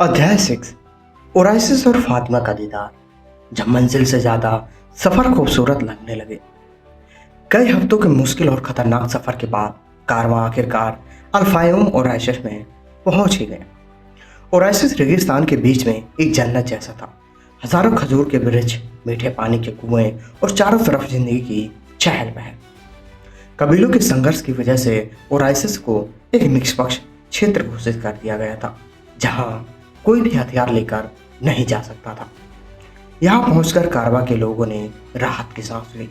अध्याय 6। ओराइसिस और फातिमा का दीदार। जब मंजिल से ज्यादा सफर खूबसूरत लगने लगे। कई हफ्तों के मुश्किल और खतरनाक सफर के बाद कारवां आखिरकार अल-फायोम ओराइसिस में पहुंच ही गया। ओराइसिस रेगिस्तान के बीच में एक जन्नत जैसा था। हजारों खजूर के वृक्ष, मीठे पानी के कुएं और चारों तरफ जिंदगी की चहल पहल। कबीलों के संघर्ष की वजह से ओराइसिस को एक निष्पक्ष क्षेत्र घोषित कर दिया गया था, जहां कोई भी हथियार लेकर नहीं जा सकता था। यहाँ पहुंचकर कारवा के लोगों ने राहत की सांस ली।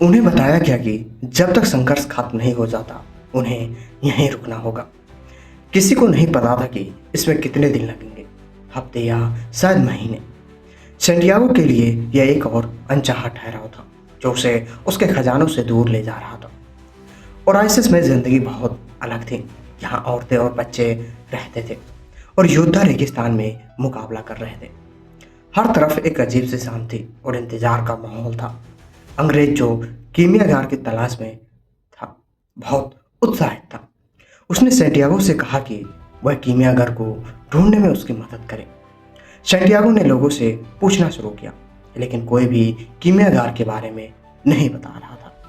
उन्हें बताया गया कि जब तक संघर्ष खत्म नहीं हो जाता उन्हें यहीं रुकना होगा। किसी को नहीं पता था कि इसमें कितने दिन लगेंगे, हफ्ते या शायद महीने। सैंटियागो के लिए यह एक और अनचाहा ठहराव था जो उसे उसके खजानों से दूर ले जा रहा था। ओराइसिस में जिंदगी बहुत अलग थी। यहाँ औरतें और बच्चे रहते थे और योद्धा रेगिस्तान में मुकाबला कर रहे थे। हर तरफ एक अजीब सी शांति और इंतजार का माहौल था। अंग्रेज जो कीमियागार की तलाश में था बहुत उत्साहित था। उसने सैंटियागो से कहा कि वह कीमियागार को ढूंढने में उसकी मदद करे। सैंटियागो ने लोगों से पूछना शुरू किया, लेकिन कोई भी कीमियागार के बारे में नहीं बता रहा था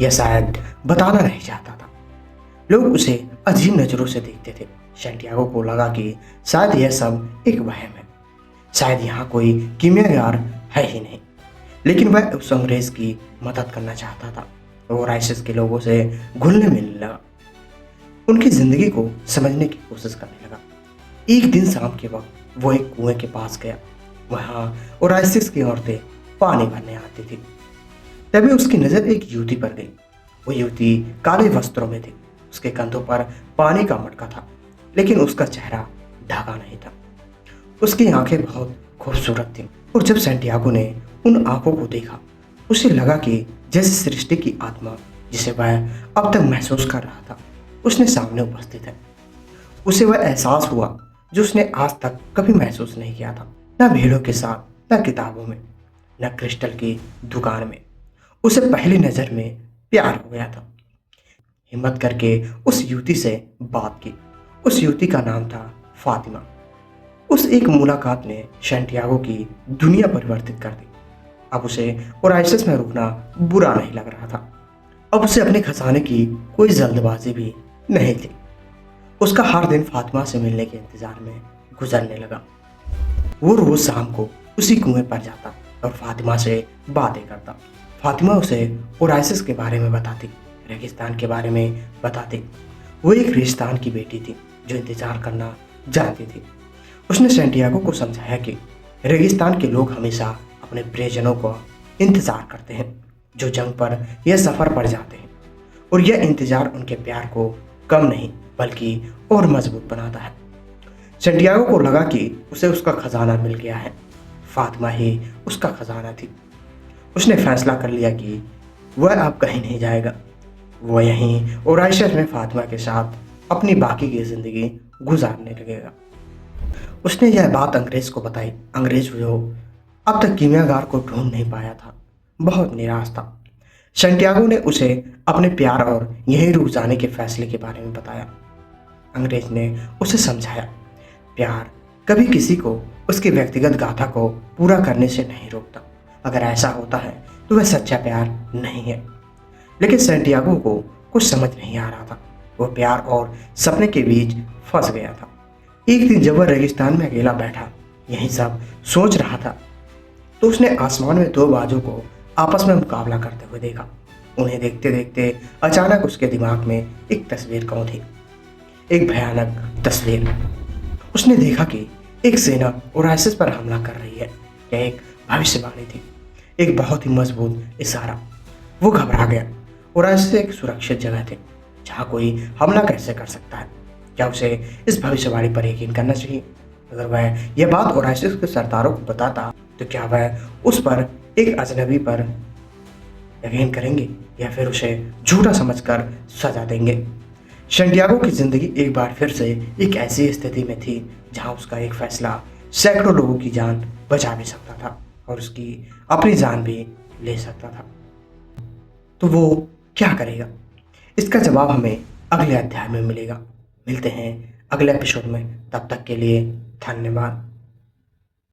या शायद बताना नहीं चाहता था। लोग उसे अजीब नजरों से देखते थे। सैंटियागो को लगा कि शायद यह सब एक वहम है, शायद यहाँ कोई कीमियागार है ही नहीं। लेकिन वह उस अंग्रेज की मदद करना चाहता था। वो ओराइसिस के लोगों से घुलने मिलने लगा, उनकी जिंदगी को समझने की कोशिश करने लगा। एक दिन शाम के वक्त वो एक कुएं के पास गया। वहाँ ओराइसिस की औरतें पानी भरने आती थी। तभी उसकी नजर एक युवती पर गई। वो युवती काले वस्त्रों में थी। उसके कंधों पर पानी का मटका था, लेकिन उसका चेहरा ढका नहीं था। उसकी आंखें बहुत खूबसूरत थीं और जब सैंटियागो ने उन आंखों को देखा, उसे लगा कि जैसे सृष्टि की आत्मा जिसे वह अब तक महसूस कर रहा था उसने सामने उपस्थित है। उसे वह एहसास हुआ जो उसने आज तक कभी महसूस नहीं किया था, न भीड़ों के साथ, न किताबों में, न क्रिस्टल की दुकान में। उसे पहली नजर में प्यार हो गया था। हिम्मत करके उस युवती से बात की। उस युवती का नाम था फातिमा। उस एक मुलाकात ने सैंटियागो की दुनिया परिवर्तित कर दी। अब उसे ओराइसिस में रुकना बुरा नहीं लग रहा था। अब उसे अपने खजाने की कोई जल्दबाजी भी नहीं थी। उसका हर दिन फातिमा से मिलने के इंतजार में गुजरने लगा। वो रोज शाम को उसी कुएं पर जाता और फातिमा से बातें करता। फातिमा उसे ओराइसिस के बारे में बताती, रेगिस्तान के बारे में बताती। वो एक रेगिस्तान की बेटी थी जो इंतजार करना जानती थी। उसने सैंटियागो को समझाया कि रेगिस्तान के लोग हमेशा अपने प्रियजनों को इंतजार करते हैं जो जंग पर या सफर पर जाते हैं, और यह इंतजार उनके प्यार को कम नहीं बल्कि और मजबूत बनाता है। सैंटियागो को लगा कि उसे उसका खजाना मिल गया है। फातिमा ही उसका खजाना थी। उसने फैसला कर लिया कि वह अब कहीं नहीं जाएगा। वह यहीं ओराइसिस में फातिमा के साथ अपनी बाकी की जिंदगी गुजारने लगेगा। उसने यह बात अंग्रेज को बताई। अंग्रेज जो अब तक कीमियागार को ढूंढ नहीं पाया था बहुत निराश था। सैंटियागो ने उसे अपने प्यार और यहीं रुक जाने के फैसले के बारे में बताया। अंग्रेज ने उसे समझाया, प्यार कभी किसी को उसकी व्यक्तिगत गाथा को पूरा करने से नहीं रोकता। अगर ऐसा होता है तो वह सच्चा प्यार नहीं है। लेकिन सैंटियागो को कुछ समझ नहीं आ रहा था। वह प्यार और सपने के बीच फंस गया था। एक दिन जब वह रेगिस्तान में अकेला बैठा यही सब सोच रहा था, तो उसने आसमान में दो बाजों को आपस में मुकाबला करते हुए देखा। उन्हें देखते देखते अचानक उसके दिमाग में एक तस्वीर कौन थी, एक भयानक तस्वीर। उसने देखा कि एक सेना ओराइसिस पर हमला कर रही है। यह एक भविष्यवाणी थी, एक बहुत ही मजबूत इशारा। वो घबरा गया। ओराइसिस एक सुरक्षित जगह थी जहाँ कोई हमला कैसे कर सकता है। क्या उसे इस भविष्यवाणी पर यकीन करना चाहिए? अगर वह यह बात ओराइसिस के सरदारों को बताता तो क्या वह उस पर एक अजनबी पर यकीन करेंगे या फिर उसे झूठा समझकर सजा देंगे? सैंटियागो की जिंदगी एक बार फिर से एक ऐसी स्थिति में थी जहां उसका एक फैसला सैकड़ों लोगों की जान बचा भी सकता था और उसकी अपनी जान भी ले सकता था। तो वो क्या करेगा? इसका जवाब हमें अगले अध्याय में मिलेगा। मिलते हैं अगले एपिसोड में। तब तक के लिए धन्यवाद।